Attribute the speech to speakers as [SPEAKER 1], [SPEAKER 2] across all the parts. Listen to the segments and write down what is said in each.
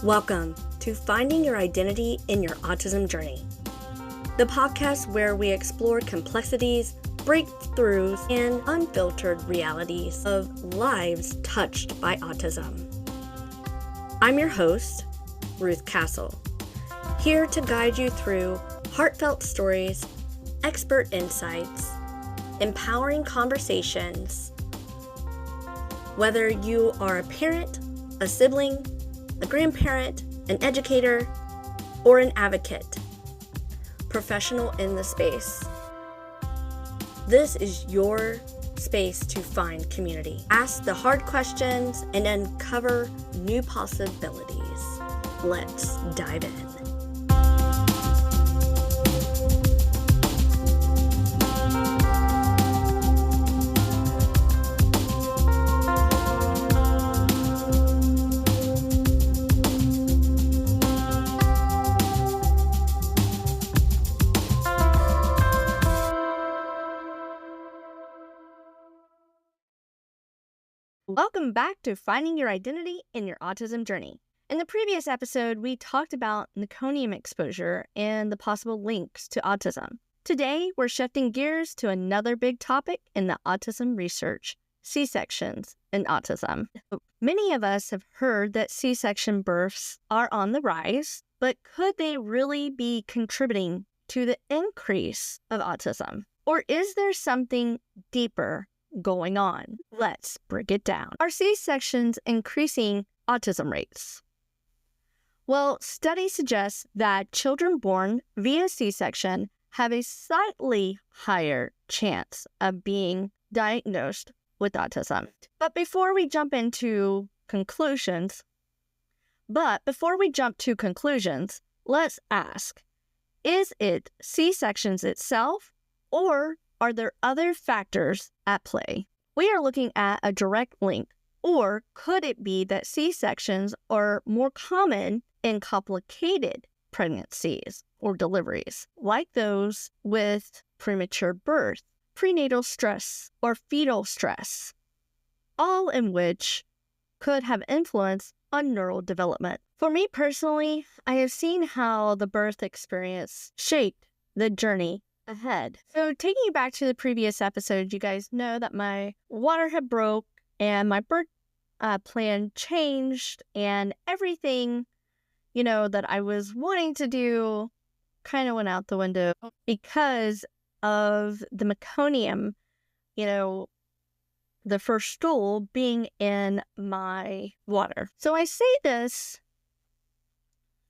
[SPEAKER 1] Welcome to Finding Your Identity in Your Autism Journey, the podcast where we explore complexities, breakthroughs, and unfiltered realities of lives touched by autism. I'm your host, Ruth Cassell, here to guide you through heartfelt stories, expert insights, empowering conversations. Whether you are a parent, a sibling, a grandparent, an educator, or an advocate, professional in the space, this is your space to find community. Ask the hard questions and uncover new possibilities. Let's dive in. Welcome back to Finding Your Identity in Your Autism Journey. In the previous episode, we talked about meconium exposure and the possible links to autism. Today, we're shifting gears to another big topic in the autism research, C-sections and autism. Many of us have heard that C-section births are on the rise, but could they really be contributing to the increase of autism? Or is there something deeper going on? Let's break it down. Are C-sections increasing autism rates? Well, studies suggest that children born via C-section have a slightly higher chance of being diagnosed with autism. But before we jump to conclusions, let's ask, is it C-sections itself, or are there other factors at play? We are looking at a direct link, or could it be that C-sections are more common in complicated pregnancies or deliveries, like those with premature birth, prenatal stress, or fetal stress, all in which could have influence on neural development? For me personally, I have seen how the birth experience shaped the journey ahead. So taking you back to the previous episode, you guys know that my water had broke and my birth plan changed, and everything, that I was wanting to do kind of went out the window because of the meconium, the first stool being in my water. So I say this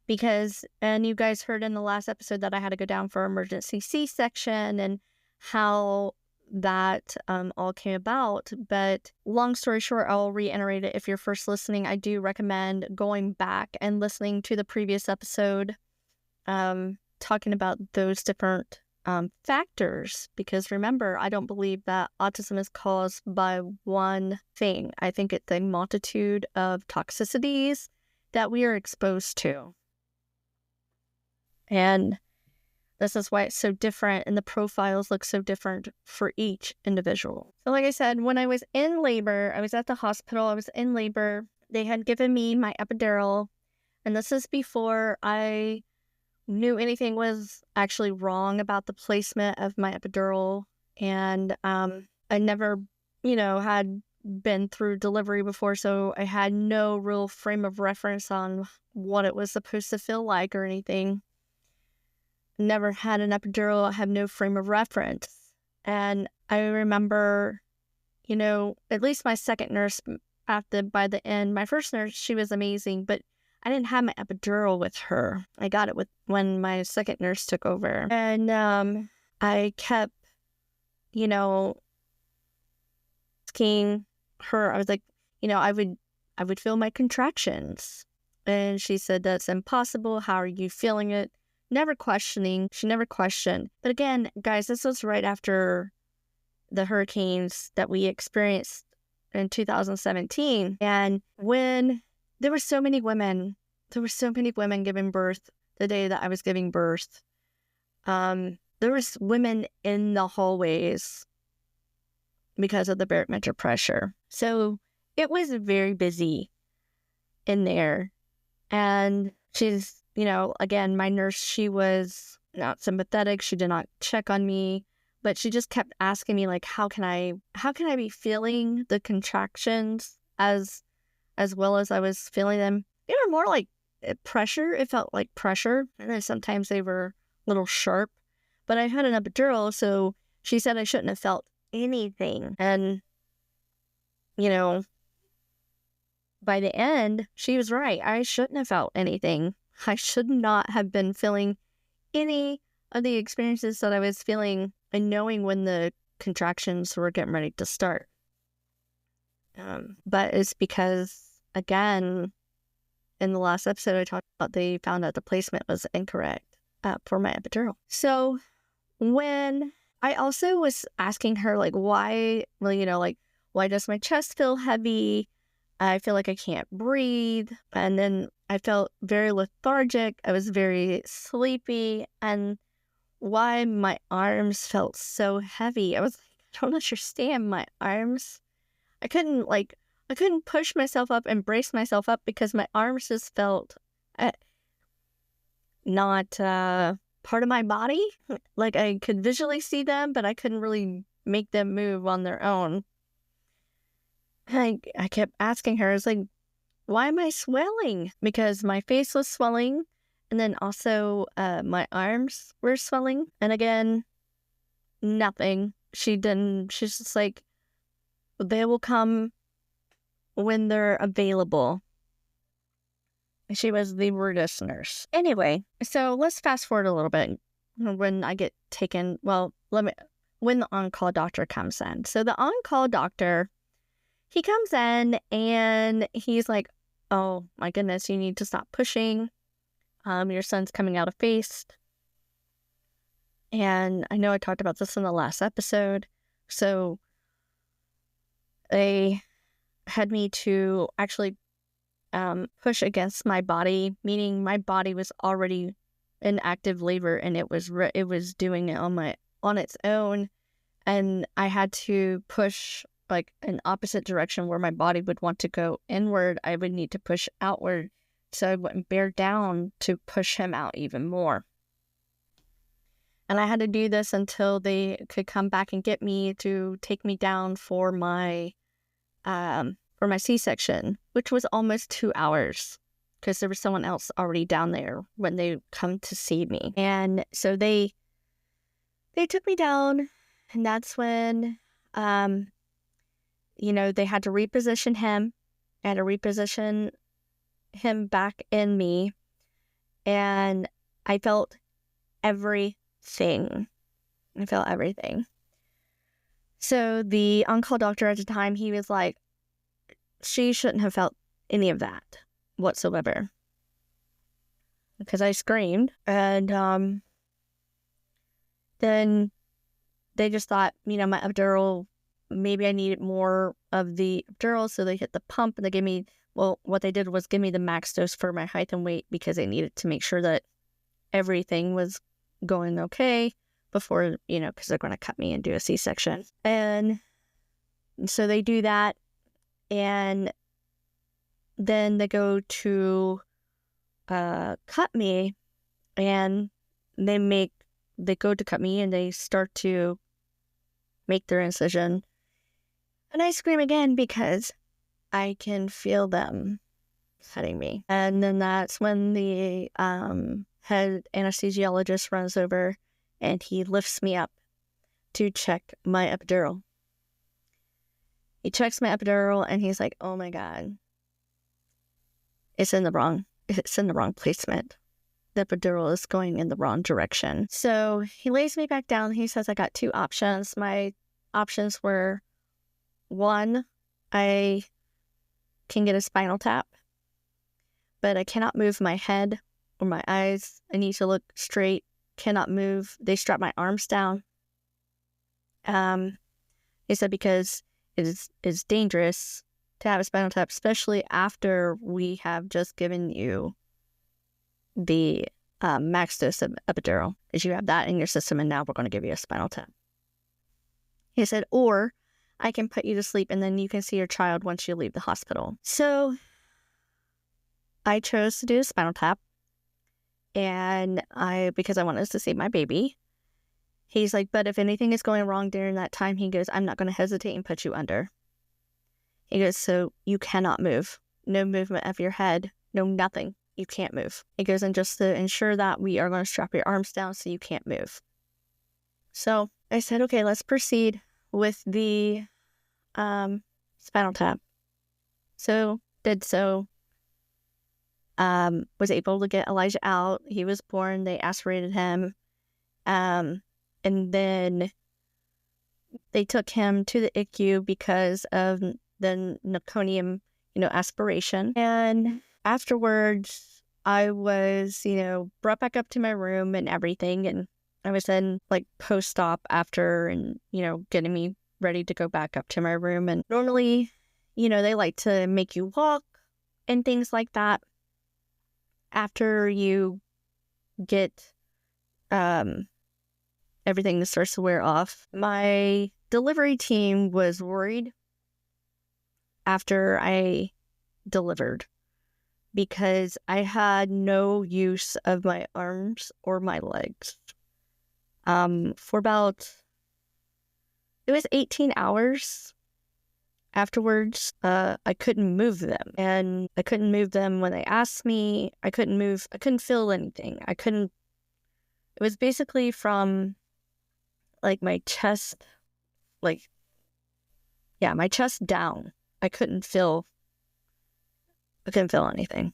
[SPEAKER 1] because, and you guys heard in the last episode that I had to go down for emergency C-section and how that all came about. But long story short, I'll reiterate it. If you're first listening, I do recommend going back and listening to the previous episode, talking about those different factors. Because remember, I don't believe that autism is caused by one thing. I think it's a multitude of toxicities that we are exposed to. And this is why it's so different, and the profiles look so different for each individual. So like I said, when I was in labor, I was at the hospital, I was in labor. They had given me my epidural, and this is before I knew anything was actually wrong about the placement of my epidural. And I never, had been through delivery before, so I had no real frame of reference on what it was supposed to feel like or anything. Never had an epidural. I have no frame of reference. And I remember, at least my second nurse by the end, my first nurse, she was amazing, but I didn't have my epidural with her. I got it when my second nurse took over. And I kept, asking her, I was like, I would feel my contractions. And she said, that's impossible. How are you feeling it? Never questioning. She never questioned. But again, guys, this was right after the hurricanes that we experienced in 2017. And when there were so many women giving birth the day that I was giving birth. There was women in the hallways because of the barometric pressure. So it was very busy in there. And she's, again, my nurse, she was not sympathetic. She did not check on me, but she just kept asking me, like, how can I be feeling the contractions as well as I was feeling them? They were more like pressure. It felt like pressure. And then sometimes they were a little sharp, but I had an epidural. So she said I shouldn't have felt anything. And, by the end, she was right. I shouldn't have felt anything. I should not have been feeling any of the experiences that I was feeling and knowing when the contractions were getting ready to start. But it's because, again, in the last episode, I talked about they found out the placement was incorrect for my epidural. So when I also was asking her, like, why, why does my chest feel heavy? I feel like I can't breathe. And then I felt very lethargic. I was very sleepy. And why my arms felt so heavy. I was like, I don't understand my arms. I couldn't push myself up and brace myself up because my arms just felt not part of my body. Like I could visually see them, but I couldn't really make them move on their own. I kept asking her, I was like, why am I swelling? Because my face was swelling, and then also my arms were swelling. And again, nothing. She's just like, they will come when they're available. She was the rudest nurse. Anyway, so let's fast forward a little bit when I get taken. Well, when the on-call doctor comes in. So the on-call doctor, he comes in and he's like, oh my goodness, you need to stop pushing. Your son's coming out of phase. And I know I talked about this in the last episode. So they had me to actually push against my body, meaning my body was already in active labor and it was doing it on its own. And I had to push like an opposite direction where my body would want to go inward. I would need to push outward so I wouldn't bear down to push him out even more. And I had to do this until they could come back and get me to take me down for my C-section, which was almost 2 hours because there was someone else already down there when they come to see me. And so they took me down, and that's when they had to reposition him. I had to reposition him back in me. And I felt everything. So the on-call doctor at the time, he was like, she shouldn't have felt any of that whatsoever. Because I screamed. And then they just thought, my epidural, maybe I needed more of the epidural, so they hit the pump and they gave me, what they did was give me the max dose for my height and weight because they needed to make sure that everything was going okay before, because they're going to cut me and do a C-section. And so they do that, and then they go to cut me, and they go to cut me and they start to make their incision. And I scream again because I can feel them cutting me. And then that's when the head anesthesiologist runs over and he lifts me up to check my epidural. He checks my epidural and he's like, oh my God, it's in the wrong placement. The epidural is going in the wrong direction. So he lays me back down. He says I got 2 options. My options were, 1, I can get a spinal tap, but I cannot move my head or my eyes. I need to look straight, cannot move. They strap my arms down. He said because it is dangerous to have a spinal tap, especially after we have just given you the max dose of epidural, because you have that in your system and now we're going to give you a spinal tap. He said, or I can put you to sleep and then you can see your child once you leave the hospital. So I chose to do a spinal tap, and because I wanted to save my baby. He's like, but if anything is going wrong during that time, he goes, I'm not going to hesitate and put you under. He goes, so you cannot move. No movement of your head. No, nothing. You can't move. He goes, and just to ensure that, we are going to strap your arms down so you can't move. So I said, okay, let's proceed with the spinal tap. So did so. Was able to get Elijah out. He was born. They aspirated him. And then they took him to the ICU because of the meconium, aspiration. And afterwards, I was, brought back up to my room and everything. And I was then like post-op after and, getting me ready to go back up to my room. And normally, they like to make you walk and things like that after you get everything that starts to wear off. My delivery team was worried after I delivered because I had no use of my arms or my legs. For about, it was 18 hours afterwards. I couldn't move them, and I couldn't move them when they asked me. I couldn't feel anything. It was basically from like my chest, my chest down. I couldn't feel anything.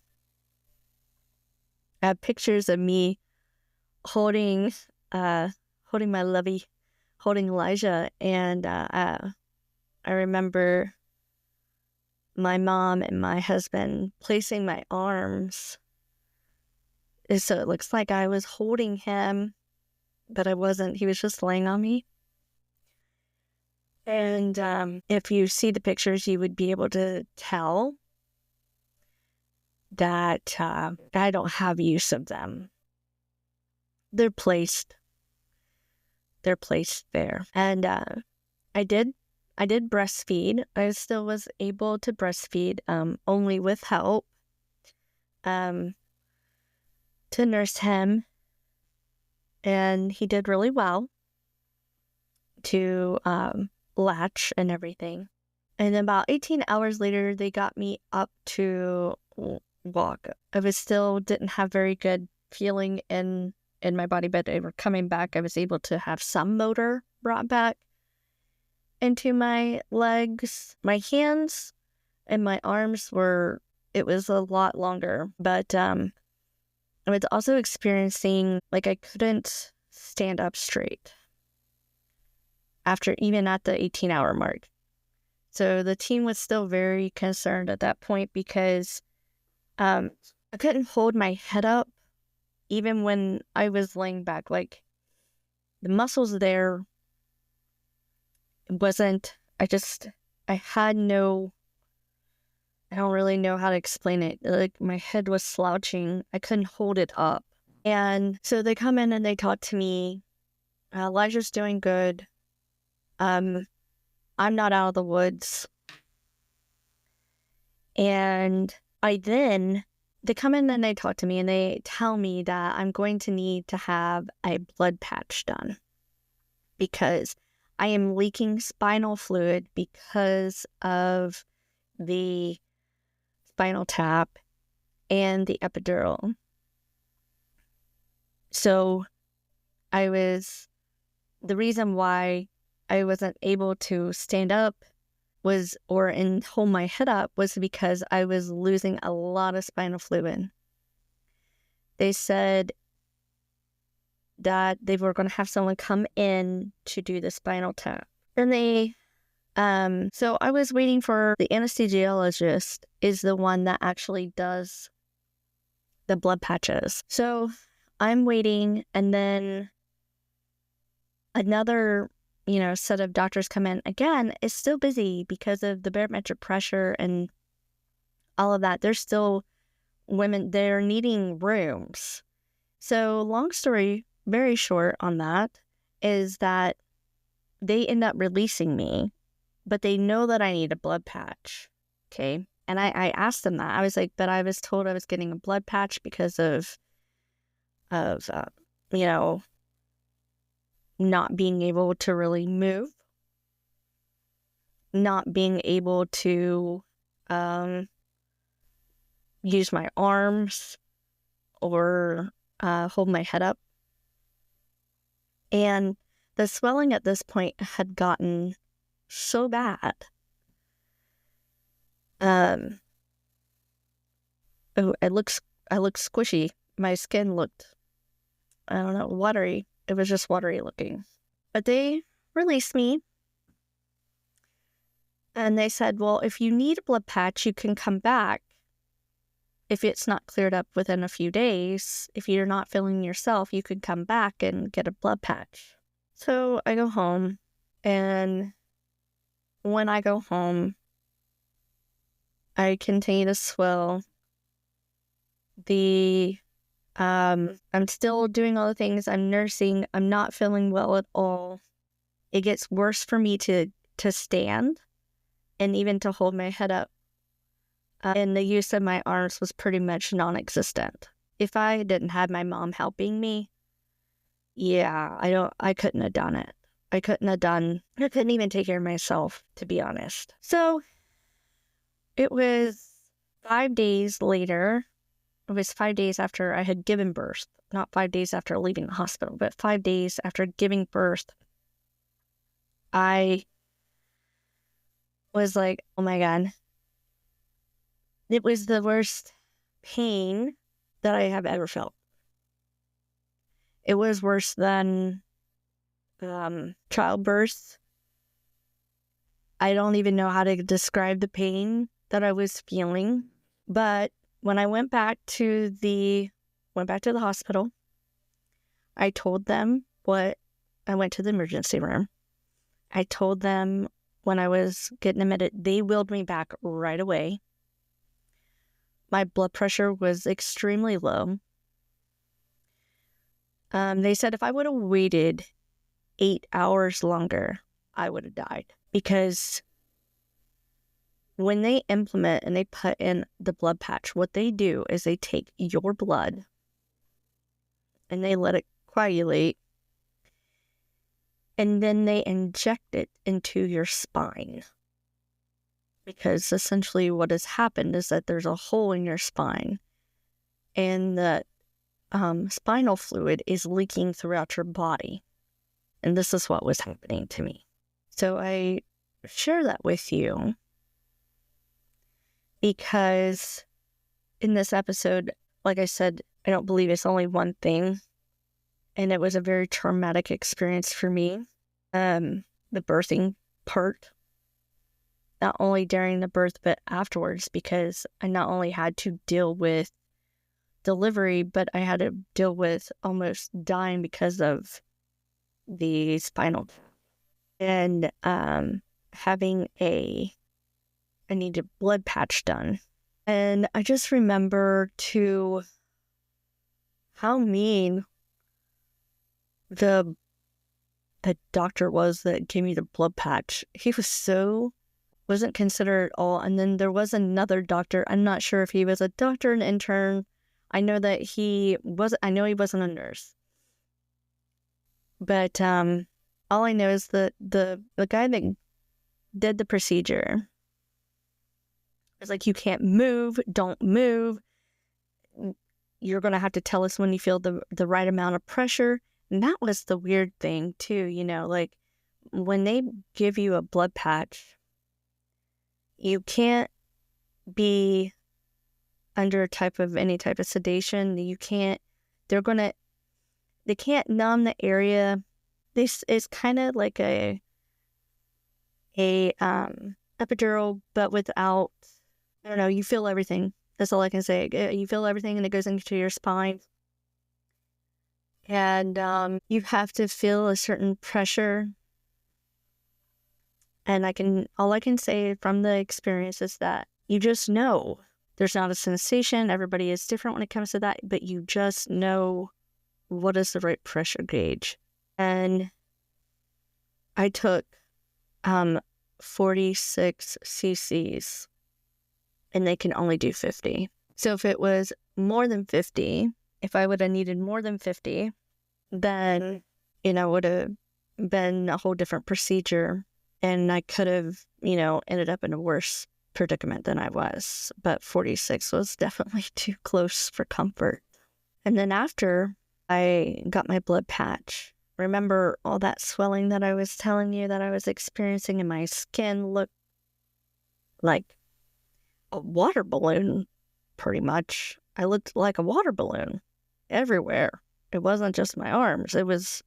[SPEAKER 1] I have pictures of me holding my lovey, holding Elijah, and I remember my mom and my husband placing my arms, so it looks like I was holding him, but I wasn't. He was just laying on me. And if you see the pictures, you would be able to tell that I don't have use of them. They're placed there. And I did breastfeed. I still was able to breastfeed, only with help, to nurse him. And he did really well to latch and everything. And then about 18 hours later, they got me up to walk. I still didn't have very good feeling in my body, but they were coming back. I was able to have some motor brought back into my legs. My hands and my arms it was a lot longer, but I was also experiencing, like, I couldn't stand up straight even at the 18-hour mark. So the team was still very concerned at that point because I couldn't hold my head up even when I was laying back. Like, the muscles there I don't really know how to explain it. Like, my head was slouching. I couldn't hold it up. And so they come in and they talk to me. Elijah's doing good. I'm not out of the woods. And they come in and they talk to me and they tell me that I'm going to need to have a blood patch done because I am leaking spinal fluid because of the spinal tap and the epidural. So the reason why I wasn't able to stand up and hold my head up was because I was losing a lot of spinal fluid. They said that they were going to have someone come in to do the spinal tap. And so I was waiting for the anesthesiologist is the one that actually does the blood patches. So I'm waiting, and then another set of doctors come in. Again, it's still busy because of the barometric pressure and all of that. There's still women, they're needing rooms. So long story very short on that is that they end up releasing me, but they know that I need a blood patch. Okay. And I asked them that. I was like, but I was told I was getting a blood patch because of you know, not being able to really move, not being able to use my arms or hold my head up. And the swelling at this point had gotten so bad. I looked squishy. My skin looked, I don't know, watery. It was just watery looking. But they released me. And they said, well, if you need a blood patch, you can come back. If it's not cleared up within a few days, if you're not feeling yourself, you could come back and get a blood patch. So I go home, and when I go home, I continue to swell. I'm still doing all the things. I'm nursing. I'm not feeling well at all. It gets worse for me to stand and even to hold my head up. And the use of my arms was pretty much non-existent. If I didn't have my mom helping me, I couldn't have done it. I couldn't even take care of myself, to be honest. So it was 5 days later. It was 5 days after I had given birth, not 5 days after leaving the hospital, but 5 days after giving birth. I was like, oh my God. It was the worst pain that I have ever felt. It was worse than childbirth. I don't even know how to describe the pain that I was feeling. But when I went back to the hospital, I told them I went to the emergency room. I told them when I was getting admitted, they wheeled me back right away. My blood pressure was extremely low. They said if I would have waited 8 hours longer, I would have died. Because when they implement and they put in the blood patch, what they do is they take your blood and they let it coagulate, and then they inject it into your spine. Because essentially what has happened is that there's a hole in your spine, and the spinal fluid is leaking throughout your body. And this is what was happening to me. So I share that with you because in this episode, like I said, I don't believe it's only one thing. And it was a very traumatic experience for me. The birthing part. Not only during the birth, but afterwards, because I not only had to deal with delivery, but I had to deal with almost dying because of the spinal tap. And having I needed blood patch done. And I just remember how mean the doctor was that gave me the blood patch. He wasn't considerate at all. And then there was another doctor. I'm not sure if he was a doctor, an intern. I know he wasn't a nurse. But all I know is that the guy that did the procedure was like, you can't move, don't move. You're going to have to tell us when you feel the right amount of pressure. And that was the weird thing too, like when they give you a blood patch, you can't be under any type of sedation. They can't numb the area. This is kind of like a epidural, but without, I don't know, you feel everything. That's all I can say. You feel everything and it goes into your spine. And you have to feel a certain pressure. And all I can say from the experience is that you just know. There's not a sensation. Everybody is different when it comes to that, but you just know what is the right pressure gauge. And I took 46 cc's and they can only do 50. So if it was more than 50, if I would have needed more than 50, then, would have been a whole different procedure, and I could have, ended up in a worse predicament than I was. But 46 was definitely too close for comfort. And then after I got my blood patch, remember all that swelling that I was telling you that I was experiencing, and my skin looked like a water balloon, pretty much. I looked like a water balloon everywhere. It wasn't just my arms. It was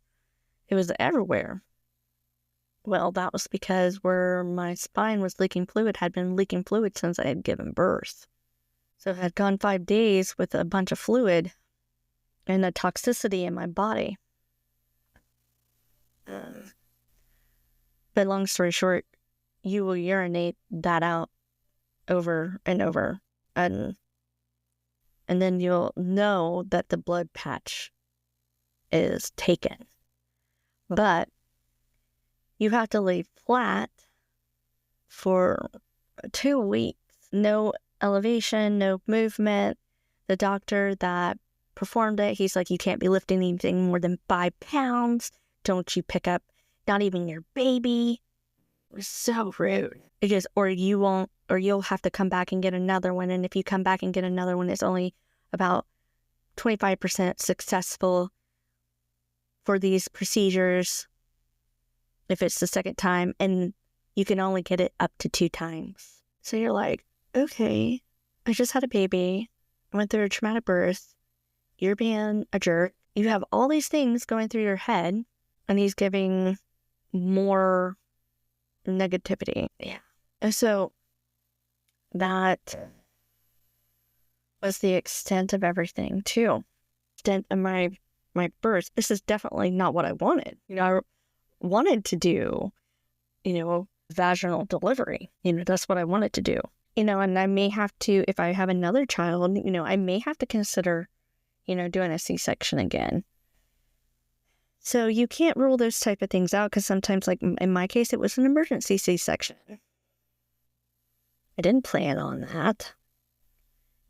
[SPEAKER 1] everywhere. Well, that was because where my spine was leaking fluid had been leaking fluid since I had given birth. So I had gone 5 days with a bunch of fluid and a toxicity in my body. But long story short, you will urinate that out over and over. And then you'll know that the blood patch is taken. But you have to lay flat for 2 weeks. No elevation, no movement. The doctor that performed it, he's like, you can't be lifting anything more than 5 pounds. Don't you pick up not even your baby. It was so rude. It just, or you'll have to come back and get another one. And if you come back and get another one, it's only about 25% successful for these procedures if it's the second time, and you can only get it up to 2 times. So you're like, okay, I just had a baby. I went through a traumatic birth. You're being a jerk. You have all these things going through your head, and he's giving more negativity. Yeah. And so that was the extent of everything, too. Extent of my birth. This is definitely not what I wanted. I wanted to do, vaginal delivery. That's what I wanted to do. And I may have to, if I have another child, I may have to consider, doing a C-section again. So you can't rule those type of things out, because sometimes, like in my case, it was an emergency C-section. I didn't plan on that.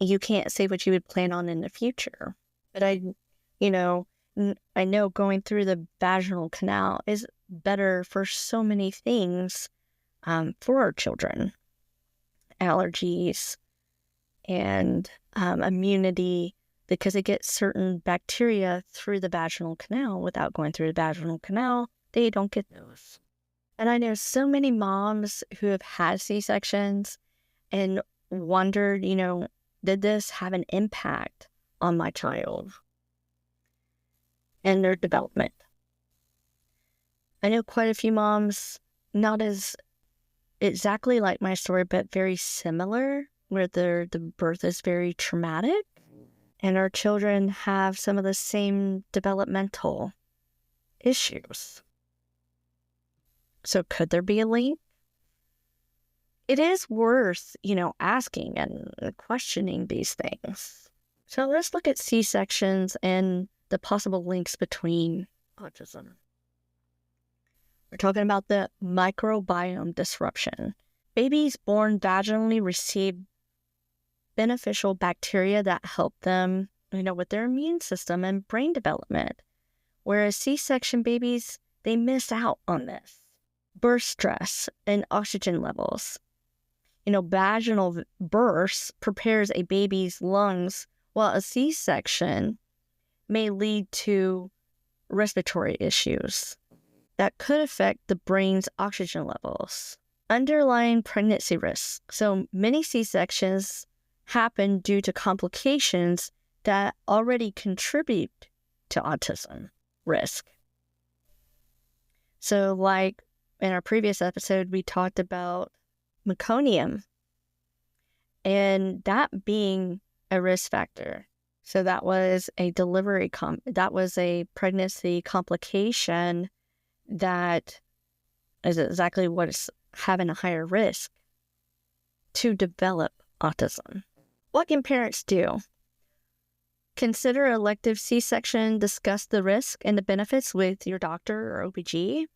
[SPEAKER 1] You can't say what you would plan on in the future. But I know going through the vaginal canal is better for so many things for our children. Allergies and immunity, because it gets certain bacteria through the vaginal canal. Without going through the vaginal canal, they don't get those. And I know so many moms who have had C-sections and wondered, did this have an impact on my child and their development? I know quite a few moms, not as exactly like my story, but very similar, where the birth is very traumatic, and our children have some of the same developmental issues. So could there be a link? It is worth, asking and questioning these things. So let's look at C-sections and the possible links between autism. We're talking about the microbiome disruption. Babies born vaginally receive beneficial bacteria that help them, with their immune system and brain development. Whereas C-section babies, they miss out on this. Birth stress and oxygen levels. Vaginal birth prepares a baby's lungs, while a C-section may lead to respiratory issues that could affect the brain's oxygen levels. Underlying pregnancy risks. So many C-sections happen due to complications that already contribute to autism risk. So like in our previous episode, we talked about meconium and that being a risk factor. So that was a that was a pregnancy complication that is exactly what is having a higher risk to develop autism. What can parents do? Consider elective C-section, discuss the risk and the benefits with your doctor or OBG.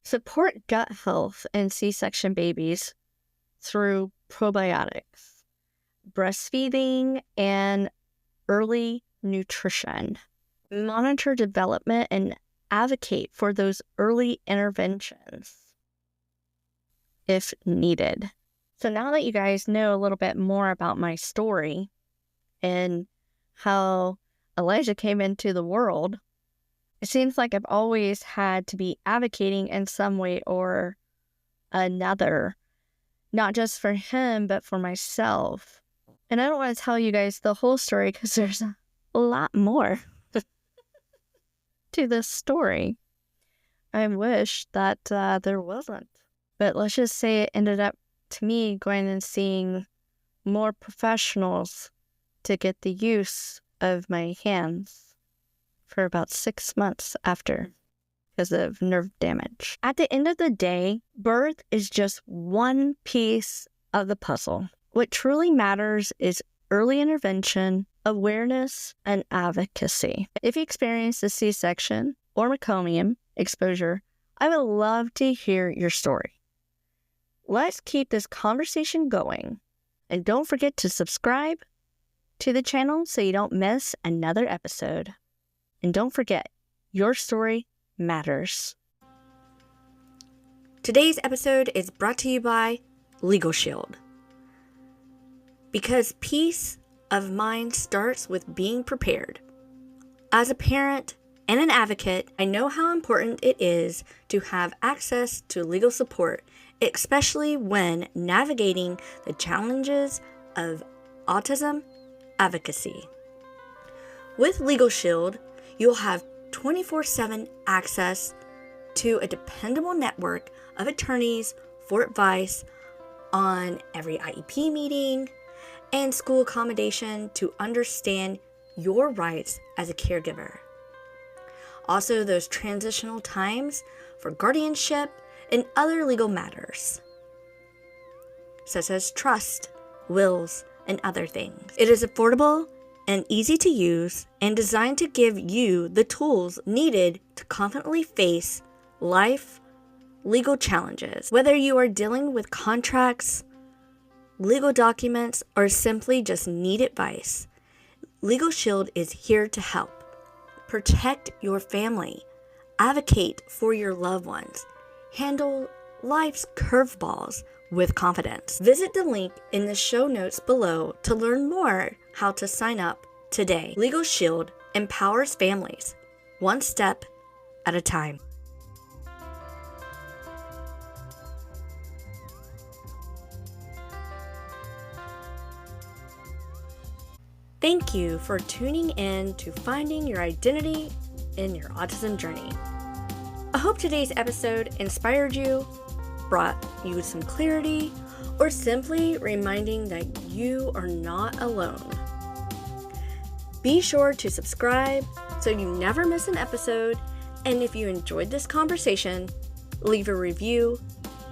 [SPEAKER 1] Support gut health in C-section babies through probiotics. breastfeeding and early nutrition. Monitor development and advocate for those early interventions if needed. So now that you guys know a little bit more about my story and how Elijah came into the world, it seems like I've always had to be advocating in some way or another, not just for him, but for myself. And I don't want to tell you guys the whole story because there's a lot more to this story. I wish that there wasn't. But let's just say it ended up to me going and seeing more professionals to get the use of my hands for about 6 months after because of nerve damage. At the end of the day, birth is just one piece of the puzzle. What truly matters is early intervention, awareness, and advocacy. If you experience a C-section or meconium exposure, I would love to hear your story. Let's keep this conversation going. And don't forget to subscribe to the channel so you don't miss another episode. And don't forget, your story matters.
[SPEAKER 2] Today's episode is brought to you by Legal Shield. Because peace of mind starts with being prepared. As a parent and an advocate, I know how important it is to have access to legal support, especially when navigating the challenges of autism advocacy. With Legal Shield, you'll have 24/7 access to a dependable network of attorneys for advice on every IEP meeting and school accommodation to understand your rights as a caregiver. Also, those transitional times for guardianship and other legal matters, such as trust, wills, and other things. It is affordable and easy to use and designed to give you the tools needed to confidently face life legal challenges. Whether you are dealing with contracts, legal documents, or simply just need advice, Legal Shield is here to help. Protect your family, advocate for your loved ones, handle life's curveballs with confidence. Visit the link in the show notes below to learn more how to sign up today. Legal Shield empowers families, one step at a time. Thank you for tuning in to Finding Your Identity in Your Autism Journey. I hope today's episode inspired you, brought you some clarity, or simply reminding that you are not alone. Be sure to subscribe so you never miss an episode, and if you enjoyed this conversation, leave a review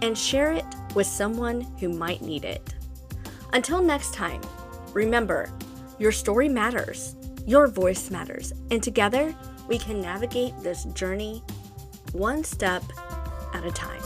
[SPEAKER 2] and share it with someone who might need it. Until next time, remember, your story matters, your voice matters, and together we can navigate this journey one step at a time.